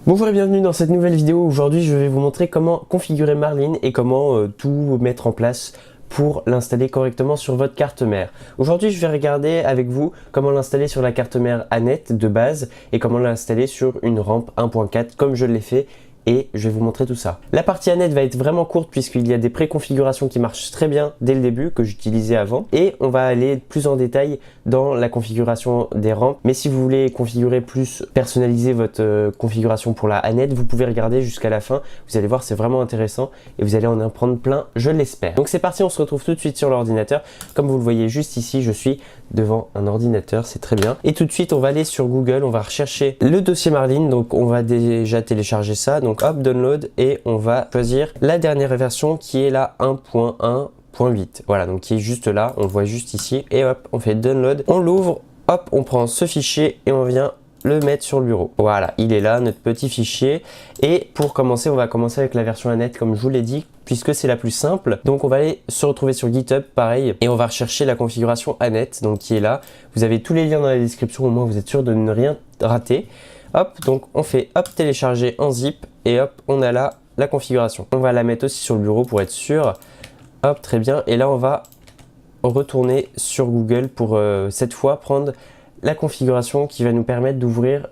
Bonjour et bienvenue dans cette nouvelle vidéo. Aujourd'hui je vais vous montrer comment configurer Marlin et comment tout mettre en place pour l'installer correctement sur votre carte mère. Aujourd'hui je vais regarder avec vous comment l'installer sur la carte mère Annette de base et comment l'installer sur une rampe 1.4 comme je l'ai fait. Et je vais vous montrer tout ça. La partie Annette va être vraiment courte puisqu'il y a des préconfigurations qui marchent très bien dès le début que j'utilisais avant. Et on va aller plus en détail dans la configuration des rampes. Mais si vous voulez configurer plus, personnaliser votre configuration pour la Annette, vous pouvez regarder jusqu'à la fin. Vous allez voir, c'est vraiment intéressant et vous allez en apprendre plein, je l'espère. Donc c'est parti, on se retrouve tout de suite sur l'ordinateur. Comme vous le voyez juste ici, je suis devant un ordinateur, c'est très bien. Et tout de suite, on va aller sur Google, on va rechercher le dossier Marlin. Donc on va déjà télécharger ça. Donc hop, download, et on va choisir la dernière version qui est la 1.1.8. Voilà, donc qui est juste là, on le voit juste ici. Et hop, on fait download, on l'ouvre, hop, on prend ce fichier et on vient le mettre sur le bureau. Voilà, il est là, notre petit fichier. Et pour commencer, on va commencer avec la version Annette, comme je vous l'ai dit, puisque c'est la plus simple. Donc on va aller se retrouver sur GitHub, pareil, et on va rechercher la configuration Annette, donc qui est là. Vous avez tous les liens dans la description, au moins vous êtes sûr de ne rien rater. Hop, donc on fait hop, télécharger en zip, et hop, on a là la configuration. On va la mettre aussi sur le bureau pour être sûr. Hop, très bien. Et là, on va retourner sur Google pour cette fois prendre la configuration qui va nous permettre d'ouvrir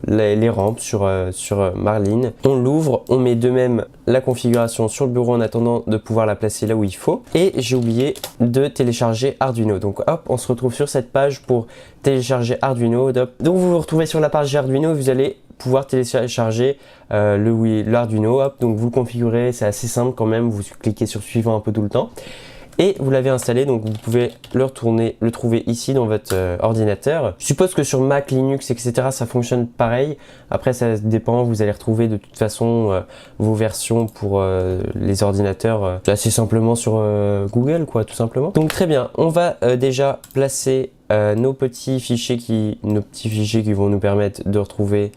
les rampes sur Marlin. On l'ouvre, on met de même la configuration sur le bureau en attendant de pouvoir la placer là où il faut. Et j'ai oublié de télécharger Arduino. Donc hop, on se retrouve sur cette page pour télécharger Arduino. Donc vous vous retrouvez sur la page Arduino, vous allez pouvoir télécharger l'Arduino. Hop, donc vous le configurez, c'est assez simple quand même, vous cliquez sur suivant un peu tout le temps. Et vous l'avez installé, donc vous pouvez le trouver ici dans votre ordinateur. Je suppose que sur Mac, Linux, etc. ça fonctionne pareil. Après ça dépend, vous allez retrouver de toute façon vos versions pour les ordinateurs assez simplement sur Google, quoi, tout simplement. Donc très bien, on va déjà placer nos petits fichiers qui vont nous permettre de retrouver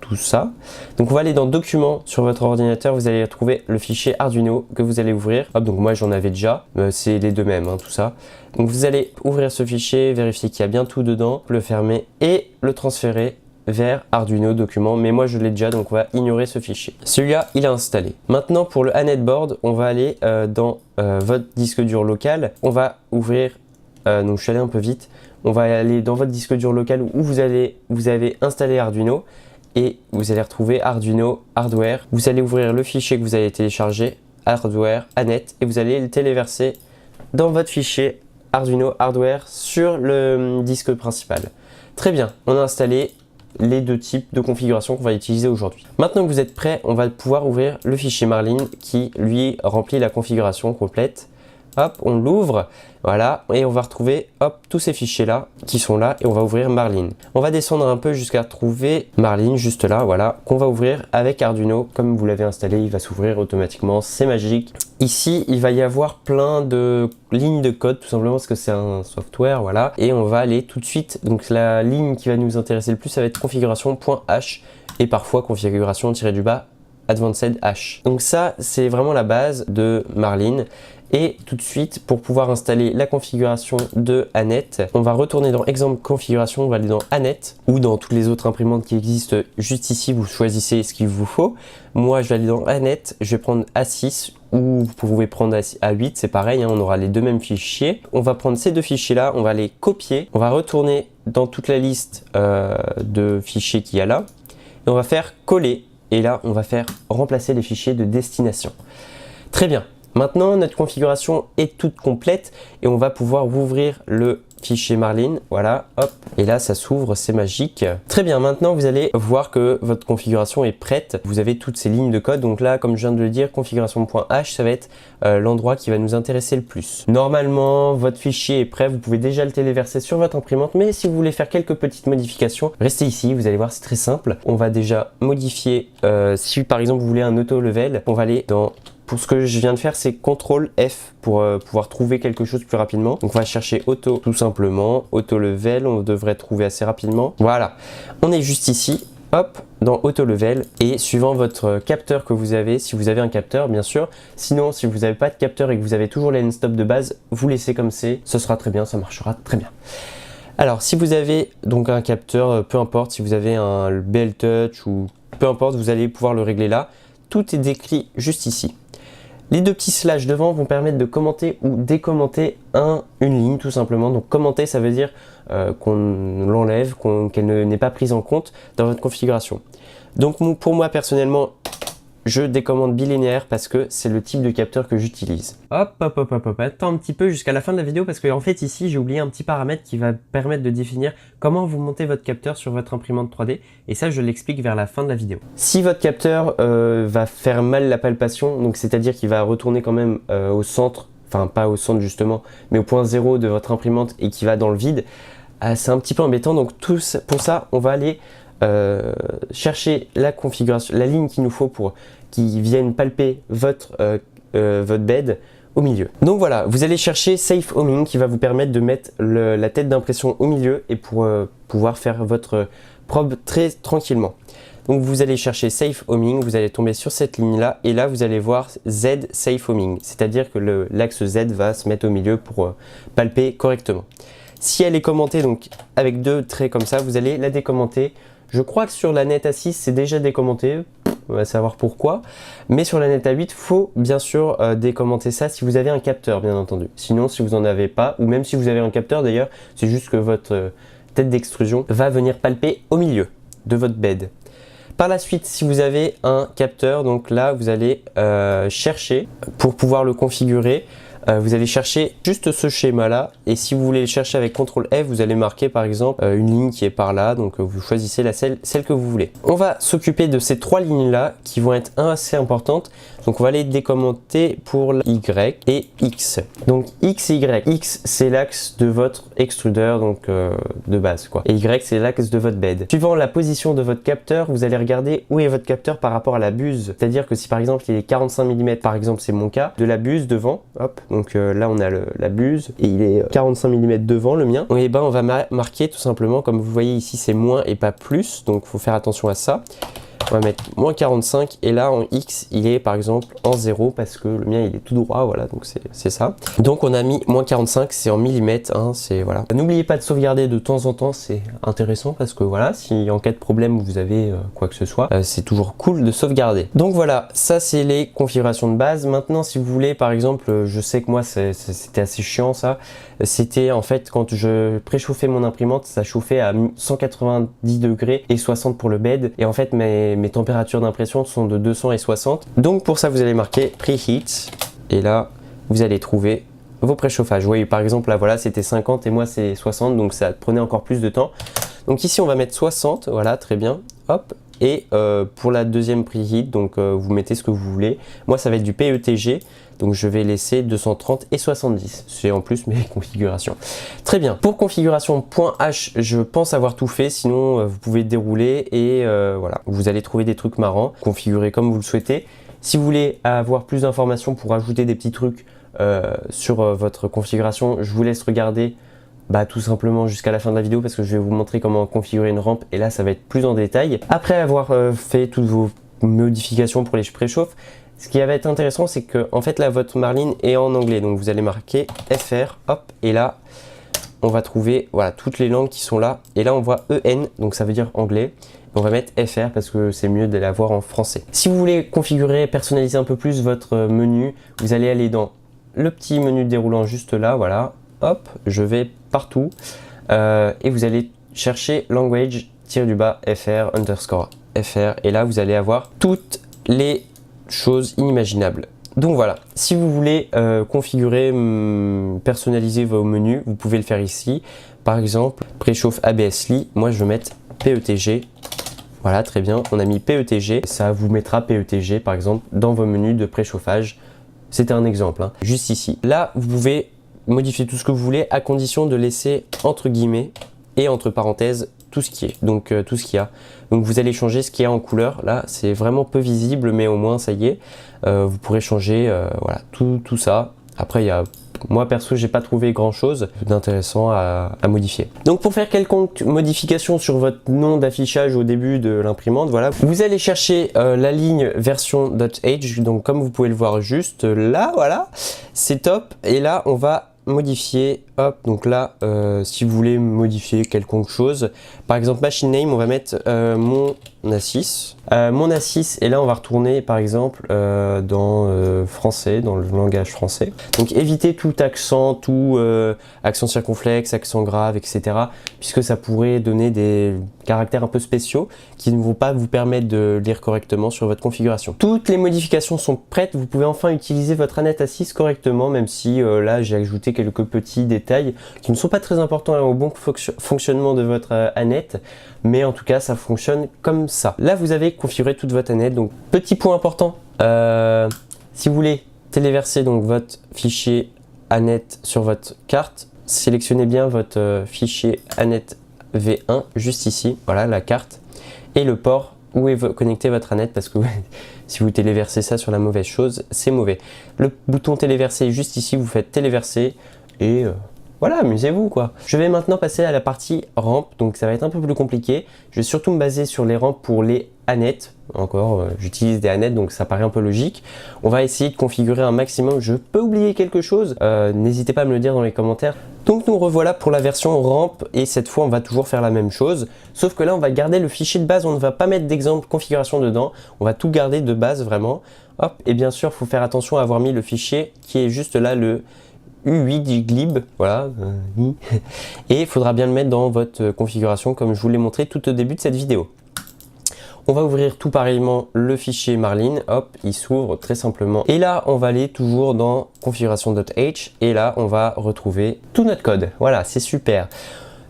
tout ça. Donc on va aller dans documents sur votre ordinateur, vous allez trouver le fichier Arduino que vous allez ouvrir. Hop, donc moi j'en avais déjà, c'est les deux mêmes, hein, tout ça. Donc vous allez ouvrir ce fichier, vérifier qu'il y a bien tout dedans, le fermer et le transférer vers Arduino document, mais moi je l'ai déjà, donc on va ignorer ce fichier. Celui-là il est installé. Maintenant pour le Annette board, on va aller dans votre disque dur local, on va ouvrir, donc je suis allé un peu vite. On va aller dans votre disque dur local où vous avez installé Arduino et vous allez retrouver Arduino hardware. Vous allez ouvrir le fichier que vous avez téléchargé, hardware Annette, et vous allez le téléverser dans votre fichier Arduino hardware sur le disque principal. Très bien, on a installé les deux types de configuration qu'on va utiliser aujourd'hui. Maintenant que vous êtes prêt, on va pouvoir ouvrir le fichier Marlin qui lui remplit la configuration complète. Hop, on l'ouvre, voilà, et on va retrouver hop, tous ces fichiers là qui sont là, et on va ouvrir Marlin. On va descendre un peu jusqu'à trouver Marlin juste là, voilà, qu'on va ouvrir avec Arduino. Comme vous l'avez installé, il va s'ouvrir automatiquement, c'est magique. Ici, il va y avoir plein de lignes de code, tout simplement parce que c'est un software, voilà, et on va aller tout de suite. Donc la ligne qui va nous intéresser le plus, ça va être configuration.h et parfois configuration-du-bas Advanced H. Donc ça, c'est vraiment la base de Marlin. Et tout de suite, pour pouvoir installer la configuration de Annette, on va retourner dans exemple configuration, on va aller dans Annette ou dans toutes les autres imprimantes qui existent juste ici, vous choisissez ce qu'il vous faut. Moi, je vais aller dans Annette, je vais prendre A6 ou vous pouvez prendre A8, c'est pareil, hein, on aura les deux mêmes fichiers. On va prendre ces deux fichiers là, on va les copier, on va retourner dans toute la liste de fichiers qu'il y a là et on va faire coller. Et là, on va faire remplacer les fichiers de destination. Très bien. Maintenant, notre configuration est toute complète et on va pouvoir ouvrir le fichier Marlin. Voilà, hop. Et là, ça s'ouvre, c'est magique. Très bien. Maintenant, vous allez voir que votre configuration est prête. Vous avez toutes ces lignes de code. Donc là, comme je viens de le dire, configuration.h, ça va être l'endroit qui va nous intéresser le plus. Normalement, votre fichier est prêt. Vous pouvez déjà le téléverser sur votre imprimante. Mais si vous voulez faire quelques petites modifications, restez ici. Vous allez voir, c'est très simple. On va déjà modifier. Si par exemple, vous voulez un auto-level, on va aller dans... Pour ce que je viens de faire, c'est CTRL F pour pouvoir trouver quelque chose plus rapidement. Donc on va chercher auto tout simplement, auto level, on devrait trouver assez rapidement. Voilà, on est juste ici, hop, dans auto level et suivant votre capteur que vous avez, si vous avez un capteur bien sûr, sinon si vous n'avez pas de capteur et que vous avez toujours les stop de base, vous laissez comme c'est, ce sera très bien, ça marchera très bien. Alors si vous avez donc un capteur, peu importe si vous avez un BL Touch ou peu importe, vous allez pouvoir le régler là. Tout est décrit juste ici. Les deux petits slash devant vont permettre de commenter ou décommenter une ligne tout simplement. Donc commenter, ça veut dire qu'on l'enlève, qu'elle n'est pas prise en compte dans votre configuration. Donc pour moi personnellement, je décommande bilinéaire parce que c'est le type de capteur que j'utilise. Hop, attends un petit peu jusqu'à la fin de la vidéo parce qu'en fait ici j'ai oublié un petit paramètre qui va permettre de définir comment vous montez votre capteur sur votre imprimante 3D et ça je l'explique vers la fin de la vidéo. Si votre capteur va faire mal la palpation, donc c'est-à-dire qu'il va retourner quand même au centre, enfin pas au centre justement, mais au point 0 de votre imprimante et qui va dans le vide, c'est un petit peu embêtant. Donc pour ça on va aller chercher la configuration, la ligne qu'il nous faut pour qu'ils viennent palper votre bed au milieu. Donc voilà, vous allez chercher Safe Homing qui va vous permettre de mettre la tête d'impression au milieu et pour pouvoir faire votre probe très tranquillement. Donc vous allez chercher Safe Homing, vous allez tomber sur cette ligne là et là vous allez voir Z Safe Homing, c'est-à-dire que l'axe Z va se mettre au milieu pour palper correctement. Si elle est commentée donc avec deux traits comme ça, vous allez la décommenter. Je crois que sur la net A6 c'est déjà décommenté, on va savoir pourquoi, mais sur la net A8 il faut bien sûr décommenter ça si vous avez un capteur bien entendu. Sinon si vous n'en avez pas, ou même si vous avez un capteur d'ailleurs, c'est juste que votre tête d'extrusion va venir palper au milieu de votre bed. Par la suite, si vous avez un capteur, donc là vous allez chercher pour pouvoir le configurer. Vous allez chercher juste ce schéma là et si vous voulez le chercher avec CTRL F, vous allez marquer par exemple une ligne qui est par là, donc vous choisissez celle que vous voulez. On va s'occuper de ces trois lignes là qui vont être assez importantes, donc on va les décommenter pour Y et X. Donc X et Y, X c'est l'axe de votre extrudeur donc de base quoi, et Y c'est l'axe de votre bed. Suivant la position de votre capteur, vous allez regarder où est votre capteur par rapport à la buse, c'est à dire que si par exemple il est 45 mm, par exemple c'est mon cas, de la buse devant, hop. Donc là on a la buse et il est 45 mm devant le mien. Et ben on va marquer tout simplement, comme vous voyez ici c'est moins et pas plus, donc il faut faire attention à ça. On va mettre moins 45 et là en X il est par exemple en 0 parce que le mien il est tout droit, voilà, donc c'est ça. Donc on a mis moins 45, c'est en millimètres, hein, c'est voilà. N'oubliez pas de sauvegarder de temps en temps, c'est intéressant parce que voilà, si en cas de problème vous avez quoi que ce soit, c'est toujours cool de sauvegarder. Donc voilà, ça c'est les configurations de base. Maintenant si vous voulez par exemple, je sais que moi c'était assez chiant ça, c'était en fait quand je préchauffais mon imprimante, ça chauffait à 190 degrés et 60 pour le bed et en fait mes températures d'impression sont de 200 et 60. Donc pour ça vous allez marquer preheat et là vous allez trouver vos préchauffages. Vous voyez par exemple là voilà c'était 50 et moi c'est 60, donc ça prenait encore plus de temps. Donc ici on va mettre 60, voilà très bien, hop. Et pour la deuxième preheat, donc vous mettez ce que vous voulez. Moi ça va être du PETG, donc je vais laisser 230 et 70. C'est en plus mes configurations. Très bien. Pour configuration .h, je pense avoir tout fait. Sinon vous pouvez dérouler et voilà. Vous allez trouver des trucs marrants. Configurer comme vous le souhaitez. Si vous voulez avoir plus d'informations pour ajouter des petits trucs sur votre configuration, je vous laisse regarder tout simplement jusqu'à la fin de la vidéo parce que je vais vous montrer comment configurer une rampe et là ça va être plus en détail. Après avoir fait toutes vos modifications pour les préchauffes, ce qui va être intéressant c'est que en fait là votre marline est en anglais, donc vous allez marquer FR, hop, et là on va trouver voilà toutes les langues qui sont là et là on voit EN, donc ça veut dire anglais. On va mettre FR parce que c'est mieux de l'avoir en français. Si vous voulez configurer, personnaliser un peu plus votre menu, vous allez aller dans le petit menu déroulant juste là, voilà. Hop, je vais partout et vous allez chercher language FR underscore FR et là vous allez avoir toutes les choses inimaginables. Donc voilà, si vous voulez configurer, personnaliser vos menus, vous pouvez le faire ici. Par exemple, préchauffe ABS-Li, moi je vais mettre PETG. Voilà, très bien, on a mis PETG, ça vous mettra PETG par exemple dans vos menus de préchauffage. C'était un exemple, hein. Juste ici. Là, vous pouvez modifier tout ce que vous voulez à condition de laisser entre guillemets et entre parenthèses tout ce qui est, donc tout ce qu'il y a. Donc vous allez changer ce qu'il y a en couleur. Là, c'est vraiment peu visible, mais au moins ça y est. Vous pourrez changer voilà, tout ça. Après, il y a... Moi perso j'ai pas trouvé grand chose d'intéressant à modifier. Donc pour faire quelconque modification sur votre nom d'affichage au début de l'imprimante, voilà, vous allez chercher la ligne version .h, donc comme vous pouvez le voir juste là, voilà, c'est top. Et là on va modifier, Hop, donc là, si vous voulez modifier quelconque chose, par exemple machine name, on va mettre mon A6. Mon A6, et là on va retourner par exemple dans français, dans le langage français. Donc évitez tout accent, tout accent circonflexe, accent grave, etc. Puisque ça pourrait donner des caractères un peu spéciaux qui ne vont pas vous permettre de lire correctement sur votre configuration. Toutes les modifications sont prêtes, vous pouvez enfin utiliser votre Anet A6 correctement, même si là j'ai ajouté quelques petits détails qui ne sont pas très importants au bon fonctionnement de votre Anet, mais en tout cas ça fonctionne comme ça. Là vous avez configuré toute votre Anet, donc petit point important, si vous voulez téléverser donc votre fichier Anet sur votre carte, sélectionnez bien votre fichier Anet V1 juste ici, voilà la carte, et le port où est connecté votre Anet, parce que si vous téléversez ça sur la mauvaise chose, c'est mauvais. Le bouton téléverser est juste ici, vous faites téléverser et voilà, amusez-vous quoi. Je vais maintenant passer à la partie rampe, donc ça va être un peu plus compliqué. Je vais surtout me baser sur les rampes pour les Anet. Encore, j'utilise des Anet, donc ça paraît un peu logique. On va essayer de configurer un maximum. Je peux oublier quelque chose, n'hésitez pas à me le dire dans les commentaires. Donc nous revoilà pour la version rampe, et cette fois on va toujours faire la même chose. Sauf que là on va garder le fichier de base, on ne va pas mettre d'exemple configuration dedans. On va tout garder de base vraiment. Hop, et bien sûr il faut faire attention à avoir mis le fichier qui est juste là, le U8 glib, voilà, et il faudra bien le mettre dans votre configuration comme je vous l'ai montré tout au début de cette vidéo. On va ouvrir tout pareillement le fichier Marlin, hop, il s'ouvre très simplement. Et là, on va aller toujours dans configuration.h et là, on va retrouver tout notre code. Voilà, c'est super.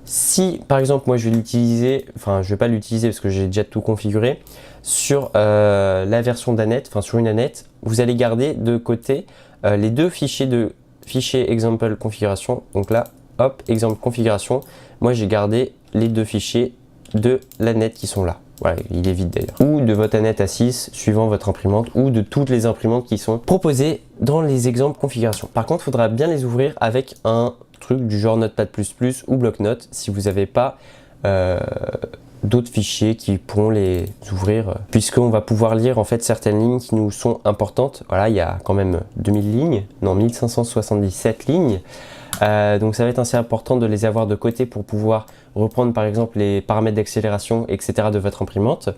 Si, par exemple, moi, je vais l'utiliser, enfin, je vais pas l'utiliser parce que j'ai déjà tout configuré, sur la version d'Anet, enfin, sur une Anet, vous allez garder de côté les deux fichiers de fichier example configuration. Donc là, hop, exemple configuration. Moi, j'ai gardé les deux fichiers de l'Anet qui sont là. Voilà, il est vide d'ailleurs. Ou de votre Anet A6 suivant votre imprimante, ou de toutes les imprimantes qui sont proposées dans les exemples configuration. Par contre, il faudra bien les ouvrir avec un truc du genre Notepad++ ou bloc-notes si vous n'avez pas d'autres fichiers qui pourront les ouvrir, puisqu'on va pouvoir lire en fait certaines lignes qui nous sont importantes. Voilà, il y a quand même 2000 lignes, non 1577 lignes. Donc ça va être assez important de les avoir de côté pour pouvoir reprendre par exemple les paramètres d'accélération, etc. de votre imprimante.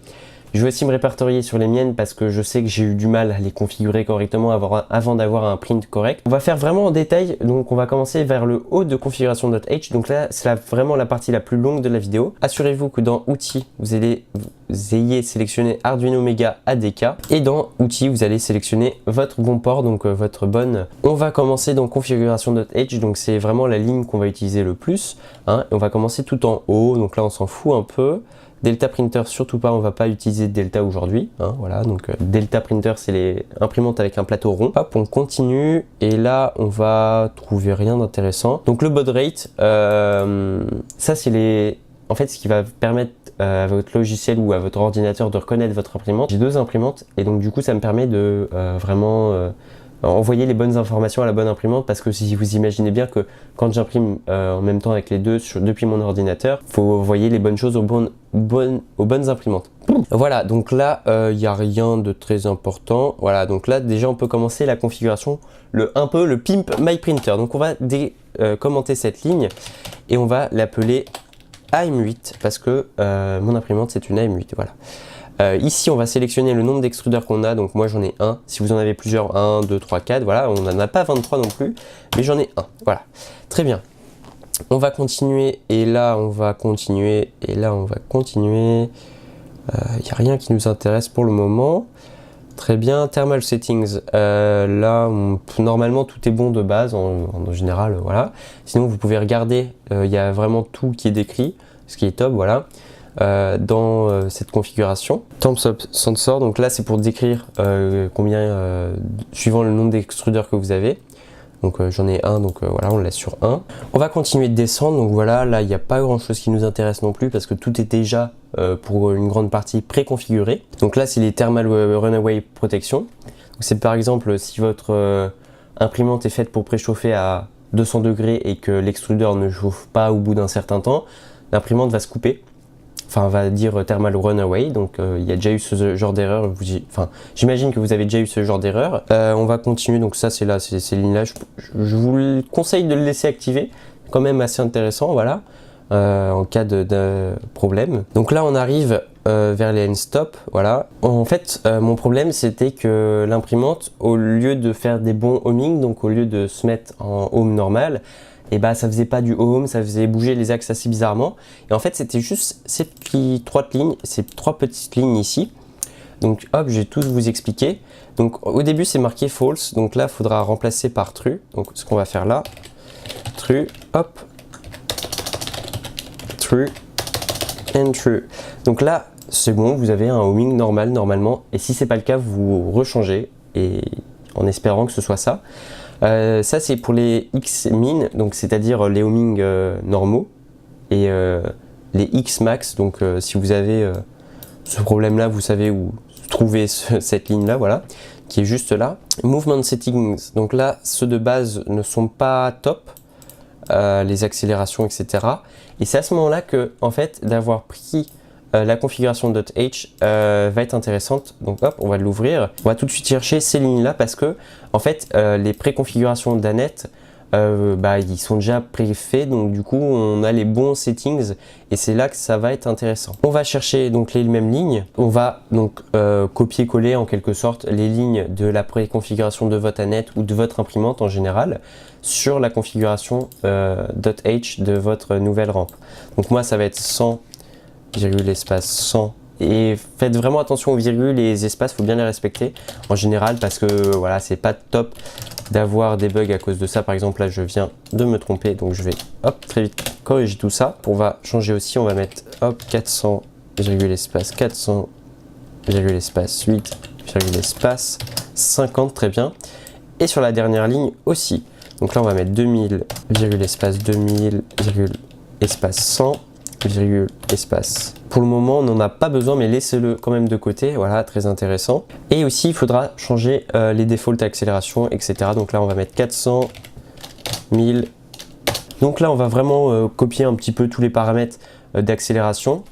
Je vais aussi me répertorier sur les miennes parce que je sais que j'ai eu du mal à les configurer correctement avant d'avoir un print correct. On va faire vraiment en détail, donc on va commencer vers le haut de configuration.h. Donc là, c'est vraiment la partie la plus longue de la vidéo. Assurez-vous que dans Outils, vous ayez sélectionné Arduino Mega ADK. Et dans Outils, vous allez sélectionner votre bon port, donc votre bonne. On va commencer dans configuration.h, donc c'est vraiment la ligne qu'on va utiliser le plus. Hein, et on va commencer tout en haut, donc là on s'en fout un peu. Delta Printer, surtout pas, on va pas utiliser Delta aujourd'hui. Hein, voilà, donc Delta Printer, c'est les imprimantes avec un plateau rond. Hop, on continue et là, on va trouver rien d'intéressant. Donc le baud rate, ça c'est en fait ce qui va permettre à votre logiciel ou à votre ordinateur de reconnaître votre imprimante. J'ai deux imprimantes et donc du coup, ça me permet de vraiment envoyer les bonnes informations à la bonne imprimante, parce que si vous imaginez bien que quand j'imprime en même temps avec les deux depuis mon ordinateur, il faut envoyer les bonnes choses aux bonnes imprimantes. Voilà, donc là il n'y a rien de très important. Voilà, donc là déjà on peut commencer la configuration, un peu le pimp my printer. Donc on va commenter cette ligne et on va l'appeler AM8 parce que mon imprimante c'est une AM8. Voilà. Ici, on va sélectionner le nombre d'extrudeurs qu'on a. Donc moi, j'en ai un. Si vous en avez plusieurs, 1, 2, 3, 4, voilà. On n'en a pas 23 non plus, mais j'en ai un. Voilà. Très bien. On va continuer. Et là, on va continuer. Et là, on va continuer. Il n'y a rien qui nous intéresse pour le moment. Très bien. Thermal settings. Là, normalement, tout est bon de base. En général, voilà. Sinon, vous pouvez regarder. Il y a vraiment tout qui est décrit. Ce qui est top, voilà. Dans cette configuration. Temps sensor, donc là c'est pour décrire combien, suivant le nombre d'extrudeurs que vous avez. Donc j'en ai un, donc voilà, on le laisse sur 1. On va continuer de descendre, donc voilà, là il n'y a pas grand chose qui nous intéresse non plus parce que tout est déjà pour une grande partie préconfiguré. Donc là c'est les Thermal Runaway Protection. C'est par exemple si votre imprimante est faite pour préchauffer à 200 degrés et que l'extrudeur ne chauffe pas au bout d'un certain temps, l'imprimante va se couper. Enfin, on va dire Thermal Runaway, donc il y a déjà eu ce genre d'erreur, enfin, j'imagine que vous avez déjà eu ce genre d'erreur. On va continuer, donc ça c'est là, ces lignes-là, je vous conseille de le laisser activer, quand même assez intéressant, voilà, en cas de problème. Donc là on arrive vers les end stop, voilà. En fait mon problème c'était que l'imprimante, au lieu de faire des bons homing, donc au lieu de se mettre en home normal, et bah ça faisait pas du home, ça faisait bouger les axes assez bizarrement. Et en fait c'était juste ces trois petites lignes ici. Donc hop, je vais tous vous expliquer. Donc au début c'est marqué false, donc là il faudra remplacer par true. Donc ce qu'on va faire là, true, hop, true and true. Donc là c'est bon, vous avez un homing normal normalement. Et si c'est pas le cas, vous rechangez et en espérant que ce soit ça. Ça c'est pour les X-min, donc c'est-à-dire les homing normaux, et les X-max, donc si vous avez ce problème là, vous savez où trouver cette ligne là, voilà, qui est juste là. Movement settings, donc là ceux de base ne sont pas top, les accélérations, etc. Et c'est à ce moment là que en fait d'avoir pris la configuration .h va être intéressante. Donc hop, on va l'ouvrir. On va tout de suite chercher ces lignes là parce que en fait les préconfigurations d'Annette ils sont déjà préfaits, donc du coup on a les bons settings et c'est là que ça va être intéressant. On va chercher donc les mêmes lignes. On va donc copier-coller en quelque sorte les lignes de la préconfiguration de votre Annette ou de votre imprimante en général sur la configuration .h de votre nouvelle rampe. Donc moi ça va être 100, virgule espace 100, et faites vraiment attention aux virgules et les espaces, faut bien les respecter en général parce que voilà, c'est pas top d'avoir des bugs à cause de ça. Par exemple là je viens de me tromper, donc je vais hop très vite corriger tout ça. On va changer aussi, on va mettre hop 400, virgule espace 400, virgule espace 8, virgule espace 50, très bien. Et sur la dernière ligne aussi, donc là on va mettre 2000, virgule espace 2000, virgule espace 100, virgule espace. Pour le moment on n'en a pas besoin, mais laissez-le quand même de côté, voilà, très intéressant. Et aussi il faudra changer les default accélération, etc. Donc là on va mettre 400, 1000. Donc là on va vraiment copier un petit peu tous les paramètres d'accélération.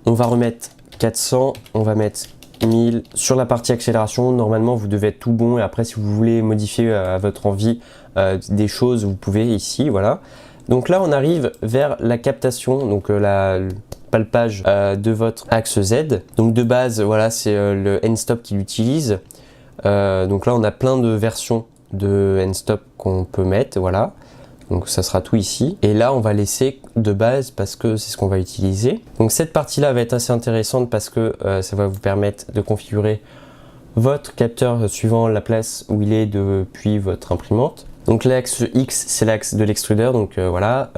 On va remettre 400, on va mettre 1000. Sur la partie accélération, normalement vous devez être tout bon, et après si vous voulez modifier à votre envie des choses, vous pouvez ici, voilà. Donc là on arrive vers la captation, donc le palpage de votre axe Z. Donc de base, voilà, c'est le end-stop qui l'utilise. Donc là on a plein de versions de end-stop qu'on peut mettre, voilà. Donc ça sera tout ici. Et là on va laisser de base parce que c'est ce qu'on va utiliser. Donc cette partie là va être assez intéressante parce que ça va vous permettre de configurer votre capteur suivant la place où il est depuis votre imprimante. Donc l'axe X c'est l'axe de l'extrudeur, donc voilà,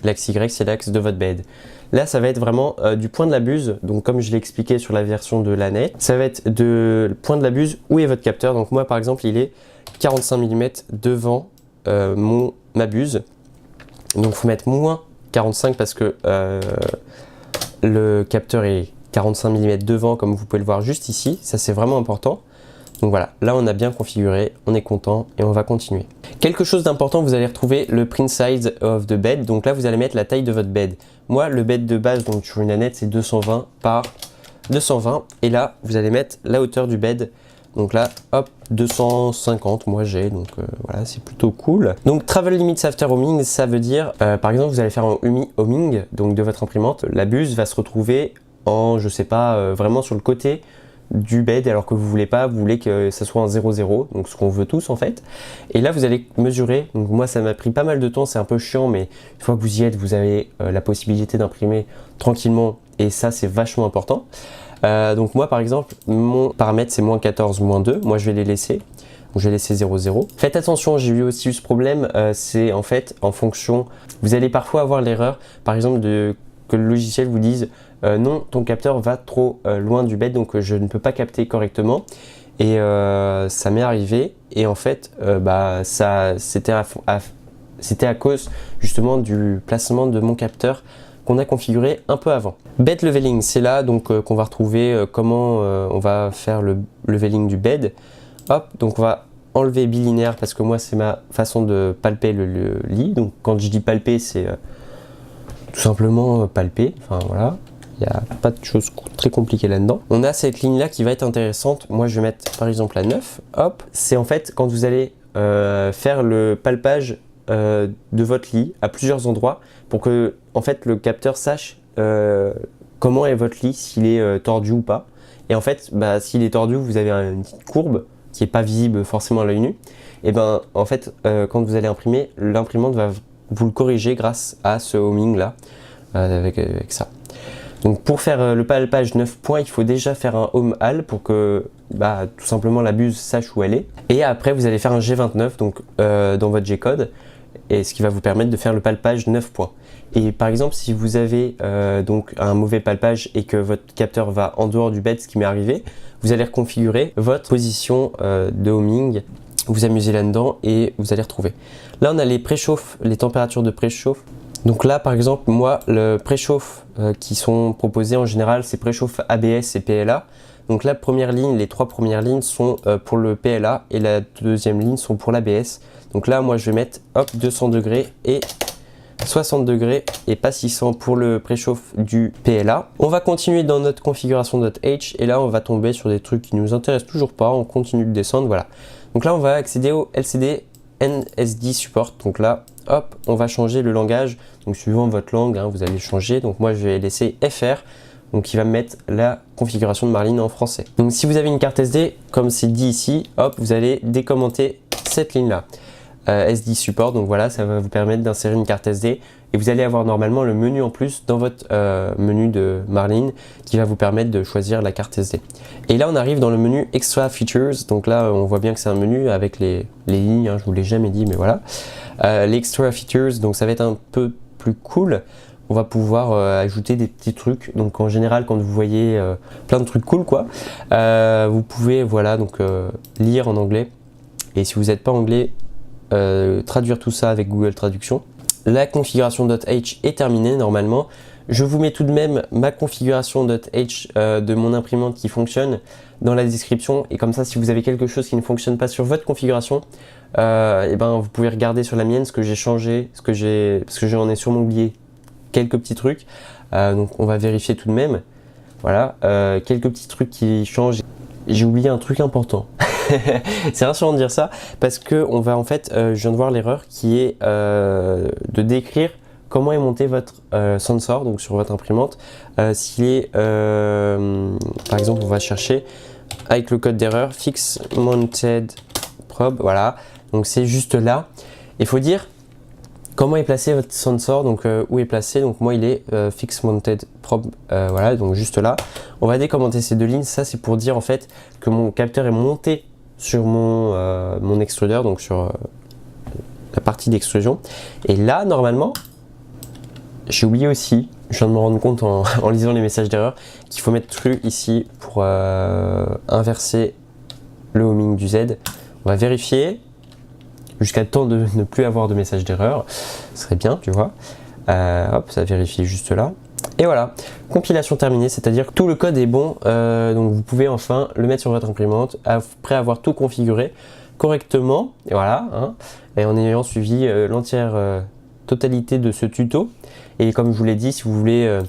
l'axe Y c'est l'axe de votre bed. Là ça va être vraiment du point de la buse, donc comme je l'ai expliqué sur la version de l'Annette, ça va être de point de la buse où est votre capteur. Donc moi par exemple il est 45 mm devant ma buse, donc il faut mettre moins 45 parce que le capteur est 45 mm devant, comme vous pouvez le voir juste ici, ça c'est vraiment important. Donc voilà, là on a bien configuré, on est content et on va continuer. Quelque chose d'important, vous allez retrouver le print size of the bed. Donc là vous allez mettre la taille de votre bed. Moi le bed de base, donc sur une Annette, c'est 220 par 220. Et là vous allez mettre la hauteur du bed. Donc là hop, 250 moi j'ai, donc voilà, c'est plutôt cool. Donc travel limits after homing, ça veut dire par exemple vous allez faire un homing donc de votre imprimante, la buse va se retrouver en, je sais pas, vraiment sur le côté du bed, alors que vous voulez pas, vous voulez que ça soit un 0,0, donc ce qu'on veut tous en fait. Et là vous allez mesurer, donc moi ça m'a pris pas mal de temps, c'est un peu chiant, mais une fois que vous y êtes, vous avez la possibilité d'imprimer tranquillement, et ça c'est vachement important. Donc moi par exemple, mon paramètre c'est moins 14, moins 2, moi je vais les laisser. Donc je vais laisser 0,0. Faites attention, j'ai eu aussi ce problème, c'est en fait en fonction, vous allez parfois avoir l'erreur, par exemple que le logiciel vous dise non, ton capteur va trop loin du bed, donc je ne peux pas capter correctement. Et ça m'est arrivé, et en fait c'était à cause justement du placement de mon capteur qu'on a configuré un peu avant. Bed leveling, c'est là donc qu'on va retrouver comment on va faire le leveling du bed. Hop, donc on va enlever bilinéaire parce que moi c'est ma façon de palper le lit. Donc quand je dis palper, c'est tout simplement palper, enfin voilà. Il n'y a pas de choses très compliquées là-dedans. On a cette ligne-là qui va être intéressante. Moi, je vais mettre par exemple la 9. Hop, c'est en fait quand vous allez faire le palpage de votre lit à plusieurs endroits pour que en fait le capteur sache comment est votre lit, s'il est tordu ou pas. Et en fait, s'il est tordu, vous avez une petite courbe qui n'est pas visible forcément à l'œil nu. Et en fait, quand vous allez imprimer, l'imprimante va vous le corriger grâce à ce homing là, avec ça. Donc pour faire le palpage 9 points, il faut déjà faire un home al pour que tout simplement la buse sache où elle est. Et après vous allez faire un G29 donc, dans votre G-code, et ce qui va vous permettre de faire le palpage 9 points. Et par exemple si vous avez donc un mauvais palpage et que votre capteur va en dehors du bed, ce qui m'est arrivé, vous allez reconfigurer votre position de homing, vous amusez là-dedans et vous allez retrouver. Là on a les préchauffes, les températures de préchauffe. Donc là par exemple moi le préchauffe qui sont proposés en général c'est préchauffe ABS et PLA. Donc la première ligne, les 3 premières lignes sont pour le PLA et la deuxième ligne sont pour l'ABS. Donc là moi je vais mettre 200 degrés et 60 degrés et pas 600 pour le préchauffe du PLA. On va continuer dans notre configuration .h et là on va tomber sur des trucs qui nous intéressent toujours pas, on continue de descendre, voilà. Donc là on va accéder au LCD NSD Support, donc là hop on va changer le langage, donc suivant votre langue vous allez changer, donc moi je vais laisser FR, donc il va me mettre la configuration de Marlin en français. Donc si vous avez une carte SD, comme c'est dit ici, hop vous allez décommenter cette ligne là. SD Support, donc voilà, ça va vous permettre d'insérer une carte SD et vous allez avoir normalement le menu en plus dans votre menu de Marlin qui va vous permettre de choisir la carte SD. Et là on arrive dans le menu Extra Features, donc là on voit bien que c'est un menu avec les lignes, je vous l'ai jamais dit mais voilà. Les Extra Features, donc ça va être un peu plus cool. On va pouvoir ajouter des petits trucs, donc en général quand vous voyez plein de trucs cool quoi, vous pouvez voilà donc lire en anglais, et si vous n'êtes pas anglais, traduire tout ça avec Google Traduction. La configuration .h est terminée normalement. Je vous mets tout de même ma configuration .h de mon imprimante qui fonctionne dans la description, et comme ça si vous avez quelque chose qui ne fonctionne pas sur votre configuration, vous pouvez regarder sur la mienne ce que j'ai changé, parce que j'en ai sûrement oublié quelques petits trucs, donc on va vérifier tout de même. Voilà, quelques petits trucs qui changent. J'ai oublié un truc important. C'est rassurant de dire ça parce que on va en fait, je viens de voir l'erreur qui est de décrire comment est monté votre sensor, donc sur votre imprimante. S'il est, par exemple, on va chercher avec le code d'erreur fix mounted probe, voilà. Donc c'est juste là. Il faut dire comment est placé votre sensor, donc où est placé. Donc moi il est fix mounted probe, voilà, donc juste là. On va décommenter ces deux lignes. Ça c'est pour dire en fait que mon capteur est monté sur mon extrudeur, donc sur la partie d'extrusion. Et là normalement j'ai oublié aussi, je viens de me rendre compte en lisant les messages d'erreur, qu'il faut mettre true ici pour inverser le homing du Z. On va vérifier jusqu'à temps de ne plus avoir de message d'erreur, ce serait bien, tu vois. Hop, ça vérifie juste là. Et voilà, compilation terminée, c'est-à-dire que tout le code est bon, donc vous pouvez enfin le mettre sur votre imprimante après avoir tout configuré correctement, et voilà, et en ayant suivi l'entière totalité de ce tuto. Et comme je vous l'ai dit, si vous voulez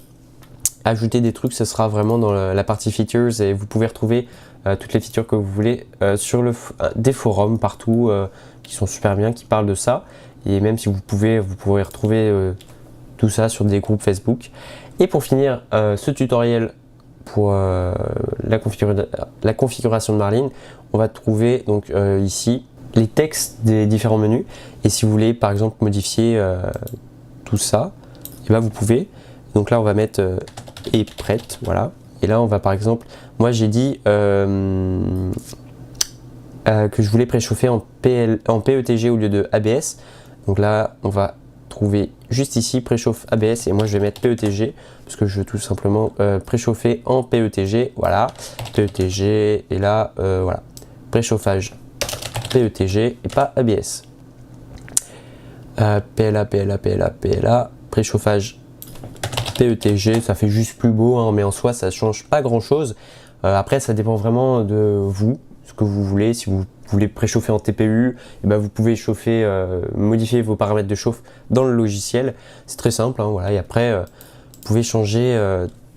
ajouter des trucs, ce sera vraiment dans la partie features, et vous pouvez retrouver toutes les features que vous voulez sur des forums partout qui sont super bien, qui parlent de ça, et même si vous pourrez retrouver tout ça sur des groupes Facebook. Et pour finir ce tutoriel pour la configuration de Marlin, on va trouver donc ici les textes des différents menus, et si vous voulez par exemple modifier tout ça, et vous pouvez. Donc là on va mettre est prête, voilà, et là on va par exemple, moi j'ai dit que je voulais préchauffer en PETG au lieu de ABS, donc là on va trouver juste ici préchauffe ABS, et moi je vais mettre PETG parce que je veux tout simplement préchauffer en PETG, voilà, PETG, et là voilà, préchauffage PETG et pas ABS. PLA, préchauffage PETG, ça fait juste plus beau, mais en soi ça change pas grand chose. Après ça dépend vraiment de vous, ce que vous voulez. Si vous voulez préchauffer en TPU, vous pouvez chauffer, modifier vos paramètres de chauffe dans le logiciel, c'est très simple, voilà. Et après vous pouvez changer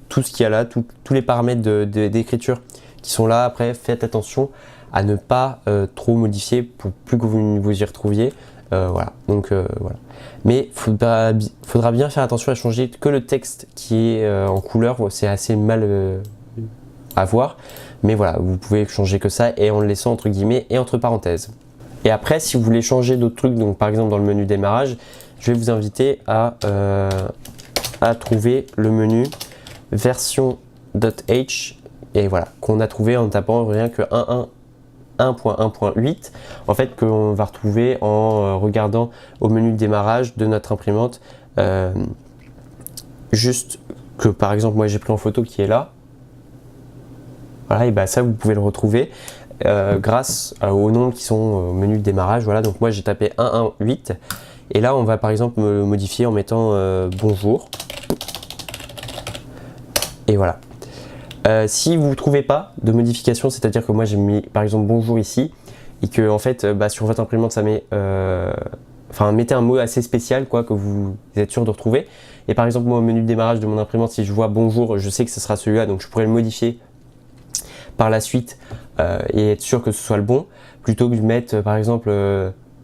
tout ce qu'il y a là, tous les paramètres d'écriture qui sont là. Après faites attention à ne pas trop modifier pour plus que vous y retrouviez. Voilà, donc voilà. Mais faudra bien faire attention à changer que le texte qui est en couleur, c'est assez mal à voir. Mais voilà, vous pouvez changer que ça et en le laissant entre guillemets et entre parenthèses. Et après, si vous voulez changer d'autres trucs, donc par exemple dans le menu démarrage, je vais vous inviter à trouver le menu version.h et voilà, qu'on a trouvé en tapant rien que 1.1.8, en fait qu'on va retrouver en regardant au menu de démarrage de notre imprimante, juste que par exemple moi j'ai pris en photo qui est là, voilà, et bah ça vous pouvez le retrouver grâce aux noms qui sont au menu de démarrage. Voilà, donc moi j'ai tapé 1.1.8 et là on va par exemple me le modifier en mettant bonjour et voilà. Si vous ne trouvez pas de modification, c'est-à-dire que moi j'ai mis par exemple bonjour ici et que en fait sur votre imprimante ça met mettez un mot assez spécial quoi, que vous êtes sûr de retrouver. Et par exemple moi au menu de démarrage de mon imprimante, si je vois bonjour, je sais que ce sera celui-là, donc je pourrais le modifier par la suite et être sûr que ce soit le bon, plutôt que de mettre par exemple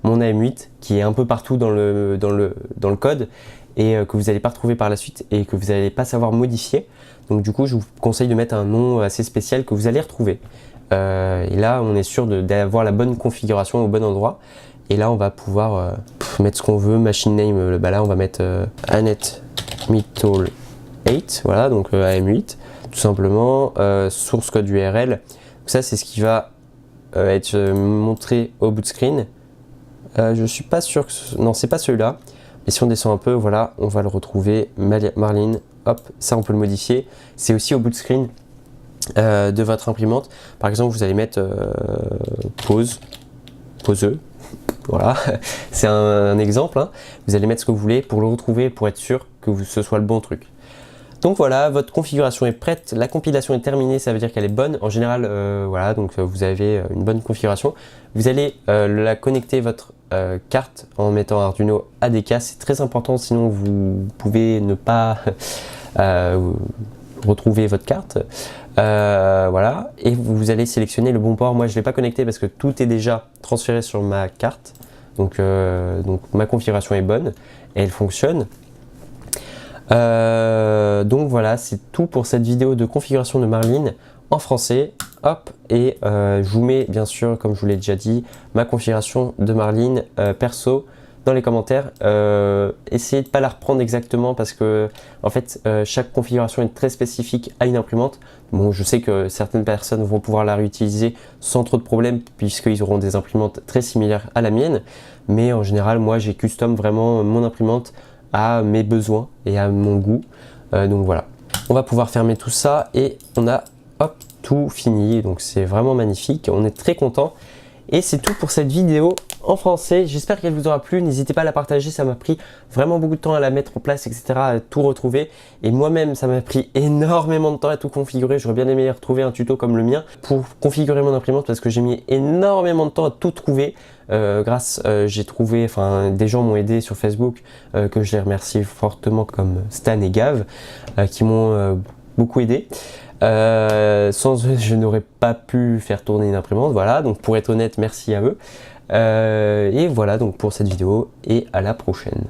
mon AM8 qui est un peu partout dans le code et que vous n'allez pas retrouver par la suite et que vous n'allez pas savoir modifier. Donc du coup je vous conseille de mettre un nom assez spécial que vous allez retrouver. Et là on est sûr d'avoir la bonne configuration au bon endroit. Et là on va pouvoir mettre ce qu'on veut, machine name, là on va mettre Annette Mittal 8, voilà, donc AM8 tout simplement, source code URL. Donc ça c'est ce qui va être montré au bout de screen. Je suis pas sûr que non c'est pas celui-là, mais si on descend un peu, voilà, on va le retrouver, Marline, hop, ça on peut le modifier. C'est aussi au bout de screen de votre imprimante. Par exemple vous allez mettre poseux, voilà, c'est un exemple, hein. Vous allez mettre ce que vous voulez pour le retrouver, pour être sûr que ce soit le bon truc. Donc voilà, votre configuration est prête, la compilation est terminée, ça veut dire qu'elle est bonne. En général, voilà, donc vous avez une bonne configuration. Vous allez la connecter votre carte en mettant Arduino ADK, c'est très important, sinon vous pouvez ne pas retrouver votre carte. Voilà, et vous allez sélectionner le bon port. Moi je ne l'ai pas connecté parce que tout est déjà transféré sur ma carte. Donc ma configuration est bonne et elle fonctionne. Donc voilà, c'est tout pour cette vidéo de configuration de Marline en français. Hop, et je vous mets bien sûr, comme je vous l'ai déjà dit, ma configuration de Marline perso dans les commentaires. Essayez de ne pas la reprendre exactement parce que en fait chaque configuration est très spécifique à une imprimante. Bon, je sais que certaines personnes vont pouvoir la réutiliser sans trop de problèmes puisqu'ils auront des imprimantes très similaires à la mienne, mais en général moi j'ai custom vraiment mon imprimante à mes besoins et à mon goût. Donc voilà, on va pouvoir fermer tout ça et on a hop tout fini, donc c'est vraiment magnifique, on est très content. Et c'est tout pour cette vidéo en français, j'espère qu'elle vous aura plu, n'hésitez pas à la partager, ça m'a pris vraiment beaucoup de temps à la mettre en place, etc., à tout retrouver. Et moi-même, ça m'a pris énormément de temps à tout configurer, j'aurais bien aimé retrouver un tuto comme le mien pour configurer mon imprimante parce que j'ai mis énormément de temps à tout trouver. J'ai trouvé, des gens m'ont aidé sur Facebook, que je les remercie fortement comme Stan et Gav, qui m'ont beaucoup aidé. Sans eux, je n'aurais pas pu faire tourner une imprimante, voilà, donc pour être honnête, merci à eux. Et voilà donc pour cette vidéo et à la prochaine.